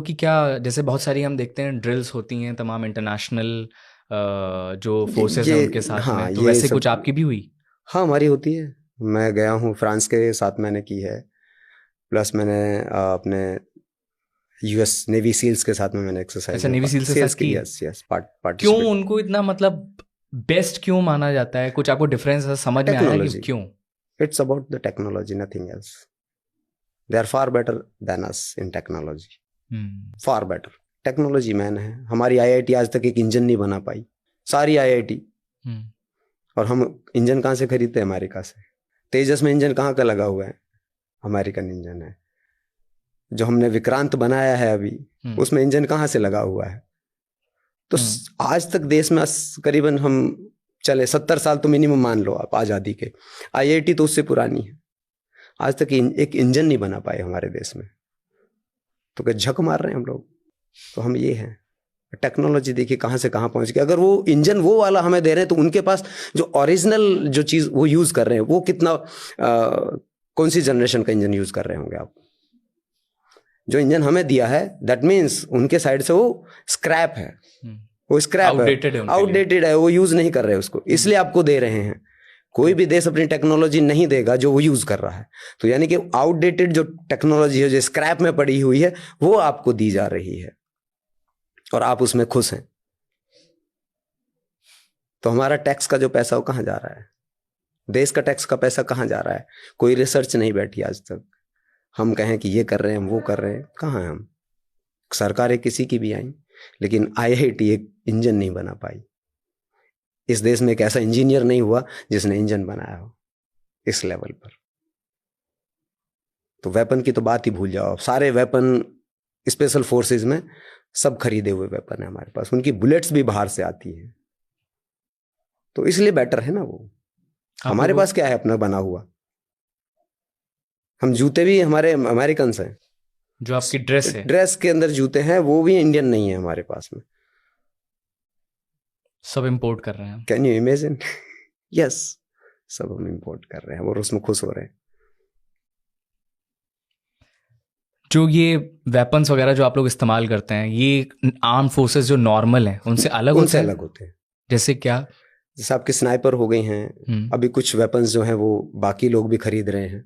कि क्या जैसे बहुत सारी हम देखते हैं ड्रिल्स होती हैं तमाम इंटरनेशनल जो फोर्सेस हैं उनके साथ हाँ में, तो ये वैसे सब। कुछ आपकी भी हुई? हाँ हमारी होती है। मैं गया हूँ फ्रांस के साथ मैंने की है। प्लस मैंने अपने यूएस नेवी सील्स के साथ में मैंने एक्सरसाइज अच्छा, में नेवी सील्स के सील्स साथ के, की है। यस यस, क्यों पार्टिसिपेट। उनको इतना मतलब बेस्ट क्यों माना जाता है? कुछ आपको डिफरेंस समझ में आया कि टेक्नोलॉजी, क्यों? It's about the technology, nothing else. They are far better than us in technology, hmm. Far better. Technology man है। हमारी आईआईटी आज तक एक इंजन नहीं बना पाई, सारी आईआईटी। हम्म। और हम इंजन कहाँ से खरीदते हैं? अमेरिका से। तेजस में इंजन कहाँ का लगा हुआ है? अमेरिकन इंजन है। जो हमने विक्रांत बनाया है अभी, हम्म। उसमें इंजन कहाँ से लगा हुआ है? तो हम्म। आज तक देश में करीबन हम चले 70 साल तो मिनिमम मान लो आप आज़ादी के। आईआईटी तो उससे पुरानी है। आज तक एक इंजन नहीं बना पाए हमारे देश में। तो क्या झक मार रहे हैं हम लोग? तो हम ये हैं। टेक्नोलॉजी देखिए कहाँ से कहाँ पहुंच गई। अगर वो इंजन वो वाला हमें दे रहे हैं तो उनके पास जो ओरिजिनल जो चीज़ वो यूज़ कर रहे हैं वो कितना कौन सी जनरेशन का इंजन यूज़ कर रहे होंगे आप? जो इंजन हमें दिया है दैट मीन्स उनके साइड से वो स्क्रैप है। हम्म। वो स्क्रैप है, आउटडेटेड है उनके लिए। आउटडेटेड है, वो यूज़ नहीं कर रहे उसको, हम्म। इसलिए आपको दे रहे हैं। कोई भी देश अपनी टेक्नोलॉजी नहीं देगा जो वो यूज़ कर रहा है। तो यानी कि आउटडेटेड जो टेक्नोलॉजी है जो स्क्रैप में पड़ी हुई है वो आपको दी जा रही है और आप उसमें खुश हैं। तो हमारा टैक्स का जो पैसा वो कहाँ जा रहा है? देश का टैक्स का पैसा कहाँ जा रहा है? कोई रिसर्च नहीं बैठी आज तक। हम कहें कि ये कर रहे हैं, हम वो कर रहे हैं, कहाँ हैं हम? सरकारें किसी की भी आई, लेकिन आईआईटी एक इंजन नहीं बना पाई। इस देश में एक ऐसा इंजीनियर नहीं हुआ जिसने इंजन बनाया हो इस लेवल पर। तो वेपन की तो बात ही भूल जाओ। सारे वेपन स्पेशल फोर्सेस में सब खरीदे हुए वेपन है हमारे पास। उनकी बुलेट्स भी बाहर से आती हैं। तो इसलिए बेटर है ना वो। आप हमारे लोगों पास क्या है अपना बना हुआ? हम जूते भी हमारे अमेरिकन हैं। जो आपकी ड्रेस है ड्रेस के अंदर जूते हैं वो भी इंडियन नहीं है हमारे पास में। सब इंपोर्ट कर रहे हैं हम। Can you imagine? यस, सब हम इंपोर्ट कर रहे हैं और उसमें खुश हो रहे हैं। जो ये वेपन्स वगैरह जो आप लोग इस्तेमाल करते हैं, ये आर्म फोर्सेस जो नॉर्मल हैं उनसे अलग उनसे होते हैं? अलग होते हैं। जैसे क्या? जैसे आपके स्नाइपर हो गई हैं। हम्म। अभी कुछ वेपन्स जो हैं वो बाकी लोग भी खरीद रहे हैं।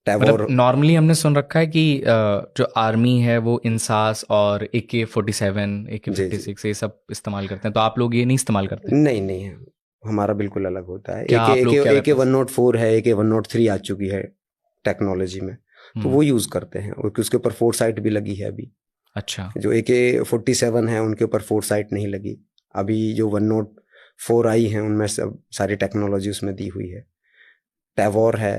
मतलब टैवोर। नॉर्मली हमने सुन रखा है कि जो आर्मी है वो इंसास और AK-47, AK जी फिफ्टी जी। सिक्स ये सब इस्तेमाल करते हैं, तो आप लोग ये नहीं इस्तेमाल करते? नहीं नहीं है, हमारा बिल्कुल अलग होता है। क्या एके आप एके लोग क्या एके वेपन्स? 104 है, AK-103 आ चुकी है टेक्नोलॉजी में। तो हम्म। वो यूज़ करते हैं और उसके ऊपर फोर साइट भी लगी है अभी। अच्छा। जो AK-47 है उनके ऊपर फोर साइट नहीं लगी। अभी जो 104 आई हैं उनमें सब सारी टेक्नोलॉजी उसमें दी हुई है। टैवोर है,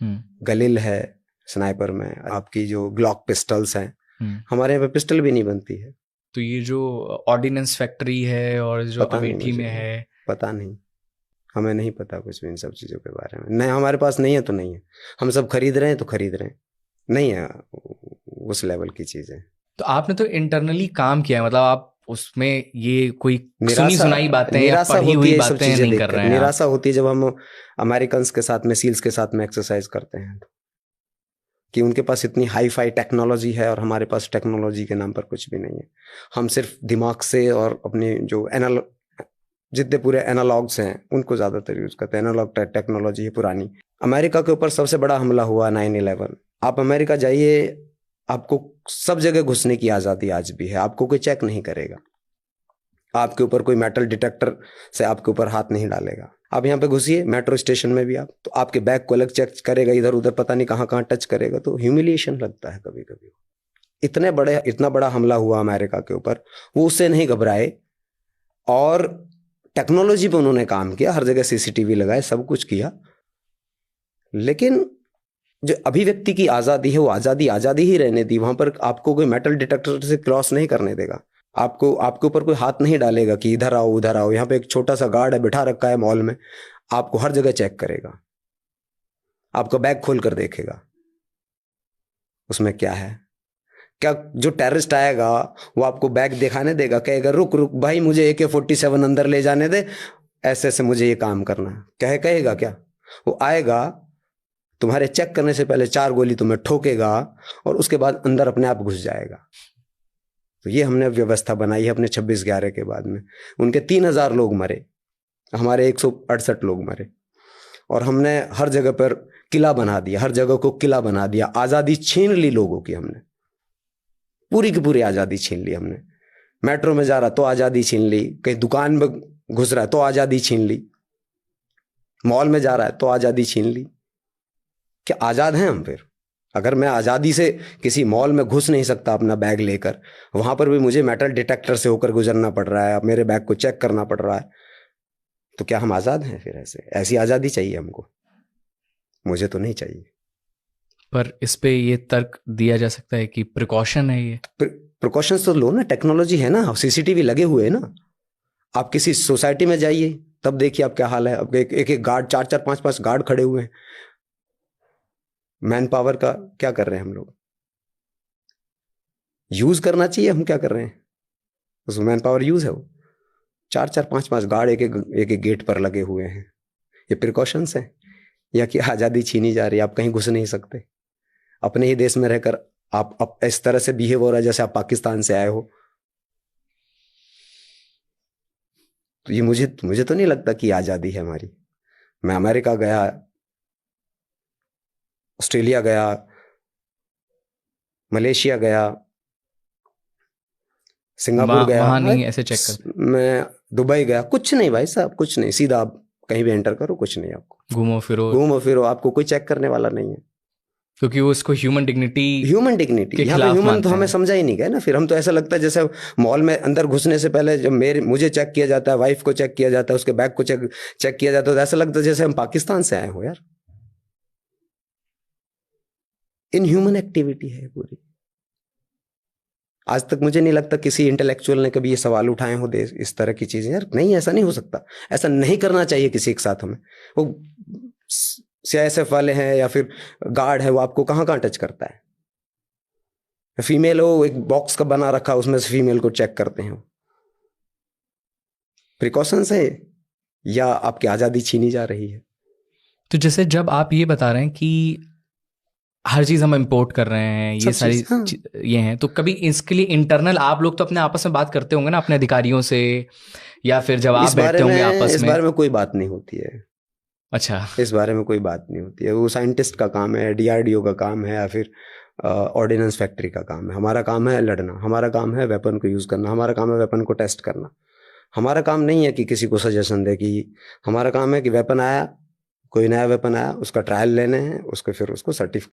हम्म। गलिल है। स्नाइपर में आपकी जो ग्लॉक पिस्टल्स हैं। हम्म। हमारे यहाँ पे पिस्टल भी नहीं बनती है। तो ये जो ऑर्डिनेंस फैक्ट्री है और जो पता नहीं अमेठी मुझे, में है। पता नहीं। हमें नहीं पता कुछ भी इन सब चीज़ों के बारे में। नहीं, हमारे पास नहीं है तो नहीं है। हम सब खरीद रहे हैं तो खरीद रहे हैं। नहीं है उस लेवल की चीज़ें। तो आपने तो इंटरनली काम किया है, मतलब आप उसमें ये कोई सुनी निराशा, सुनाई बातें या निराशा पढ़ी होती हुई है ये सब बातें चीज़ें नहीं कर देखकर। रहे हैं आप? निराशा होती है जब हम अमेरिकन के साथ में, सील्स के साथ में एक्सरसाइज करते हैं कि उनके पास इतनी हाई फाई टेक्नोलॉजी है और हमारे पास टेक्नोलॉजी के नाम पर कुछ भी नहीं है। हम सिर्फ दिमाग से और अपने जो जितने पूरे एनालॉग्स हैं उनको ज़्यादातर यूज़ करते हैं। एनालॉग टेक्नोलॉजी है पुरानी। अमेरिका के ऊपर सबसे बड़ा हमला हुआ 9/11। आप अमेरिका जाइए, आपको सब जगह घुसने की आज़ादी आज भी है। आपको कोई चेक नहीं करेगा। आपके ऊपर कोई मेटल डिटेक्टर से आपके ऊपर हाथ नहीं डालेगा। आप यहाँ पे घुसिए मेट्रो स्टेशन में भी आप, तो आपके बैग को अलग चेक करेगा, इधर उधर पता नहीं कहाँ कहाँ टच करेगा। तो ह्यूमिलिएशन लगता है कभी कभी। इतना बड़ा हमला हुआ अमेरिका के ऊपर, वो उससे नहीं घबराए और टेक्नोलॉजी पे उन्होंने काम किया। हर जगह सीसीटीवी लगाए, सब कुछ किया। लेकिन जो अभिव्यक्ति की आज़ादी है वो आज़ादी आज़ादी ही रहने दी। वहां पर आपको कोई मेटल डिटेक्टर से क्रॉस नहीं करने देगा। आपको आपके ऊपर कोई हाथ नहीं डालेगा कि इधर आओ उधर आओ। यहाँ पे एक छोटा सा गार्ड है बिठा रखा है मॉल में, आपको हर जगह चेक करेगा। आपका बैग खोल कर देखेगा उसमें क्या है। क्या जो टेररिस्ट आएगा वो आपको बैग दिखाने देगा? कहेगा रुक रुक भाई मुझे AK-47 अंदर ले जाने दे, ऐसे ऐसे मुझे ये काम करना है, कहेगा क्या? वो आएगा, तुम्हारे चेक करने से पहले 4 गोली तुम्हें ठोकेगा और उसके बाद अंदर अपने आप घुस जाएगा। तो ये हमने व्यवस्था बनाई है अपने 26/11 के बाद में। उनके 3,000 लोग मरे, हमारे 168 लोग मरे, और हमने हर जगह पर किला बना दिया, हर जगह को किला बना दिया। आज़ादी छीन ली लोगों की हमने, पूरी की पूरी आज़ादी छीन ली हमने। मेट्रो में जा रहा तो आज़ादी छीन ली, कहीं दुकान में घुस रहा है तो आज़ादी छीन ली, मॉल में जा रहा है तो आज़ादी छीन ली। क्या आज़ाद हैं हम फिर? अगर मैं आज़ादी से किसी मॉल में घुस नहीं सकता अपना बैग लेकर, वहां पर भी मुझे मेटल डिटेक्टर से होकर गुजरना पड़ रहा है, अब मेरे बैग को चेक करना पड़ रहा है, तो क्या हम आज़ाद हैं फिर? ऐसी आज़ादी चाहिए हमको? मुझे तो नहीं चाहिए। पर इस पे ये तर्क दिया जा सकता है कि प्रिकॉशन है ये। प्रिकॉशंस तो लो ना, टेक्नोलॉजी है ना, सीसीटीवी लगे हुए हैं ना। आप किसी सोसाइटी में जाइए तब देखिए आप क्या हाल है। अब एक गार्ड, 4-4 5-5 गार्ड खड़े हुए हैं। मैन पावर का क्या कर रहे हैं हम लोग? यूज करना चाहिए, हम क्या कर रहे हैं? उस मैन पावर यूज है वो। 4-4 5-5 गार्ड एक गेट पर लगे हुए हैं। ये प्रिकॉशंस है या कि आज़ादी छीनी जा रही है? आप कहीं घुस नहीं सकते अपने ही देश में रहकर। आप इस तरह से बिहेव हो रहा है जैसे आप पाकिस्तान से आए हो। तो ये मुझे तो नहीं लगता कि आज़ादी है हमारी। मैं अमेरिका गया, ऑस्ट्रेलिया गया, मलेशिया गया, सिंगापुर गया, वहां नहीं ऐसे चेक करते? मैं दुबई गया, कुछ नहीं भाई साहब, कुछ नहीं। सीधा आप कहीं भी एंटर करो, कुछ नहीं, आपको घूमो फिरो, आपको कोई चेक करने वाला नहीं है, क्योंकि वो इसको ह्यूमन डिग्निटी यहाँ पे ह्यूमन तो हमें समझा ही नहीं गया ना। फिर हम तो ऐसा लगता है जैसे मॉल में अंदर घुसने से पहले जब मुझे चेक किया जाता है, वाइफ को चेक किया जाता है, उसके बैग को चेक किया जाता है, तो ऐसा लगता है जैसे हम पाकिस्तान से आए हो यार। इनह्यूमन एक्टिविटी है पूरी। आज तक मुझे नहीं लगता किसी इंटेलेक्चुअल ने कभी ये सवाल उठाए हो इस तरह की चीजें। यार नहीं, ऐसा नहीं हो सकता, ऐसा नहीं करना चाहिए किसी के साथ हमें। वो CISF वाले हैं या फिर गार्ड है, वो आपको कहाँ कहाँ टच करता है? फीमेल हो, एक बॉक्स का बना रखा, उसमें से फीमेल को चेक करते हैं। प्रिकॉशंस है या आपकी आज़ादी छीनी जा रही है? तो जैसे जब आप ये बता रहे हैं कि हर चीज़ हम इंपोर्ट कर रहे हैं, ये सारी हाँ। ये हैं, तो कभी इसके लिए इंटरनल आप लोग तो अपने आपस में बात करते होंगे ना अपने अधिकारियों से, या फिर जब आप बैठते होंगे आपस में? इस बारे में कोई बात नहीं होती है। अच्छा, इस बारे में कोई बात नहीं होती है। वो साइंटिस्ट का काम है, DRDO का काम है, या फिर ऑर्डिनेंस फैक्ट्री का काम है। हमारा काम है लड़ना, हमारा काम है वेपन को यूज़ करना, हमारा काम है वेपन को टेस्ट करना। हमारा काम नहीं है कि किसी को सजेशन दे कि, हमारा काम है कि वेपन आया, कोई नया वेपन आया, उसका ट्रायल लेने हैं, उसको फिर उसको सर्टिफिकेट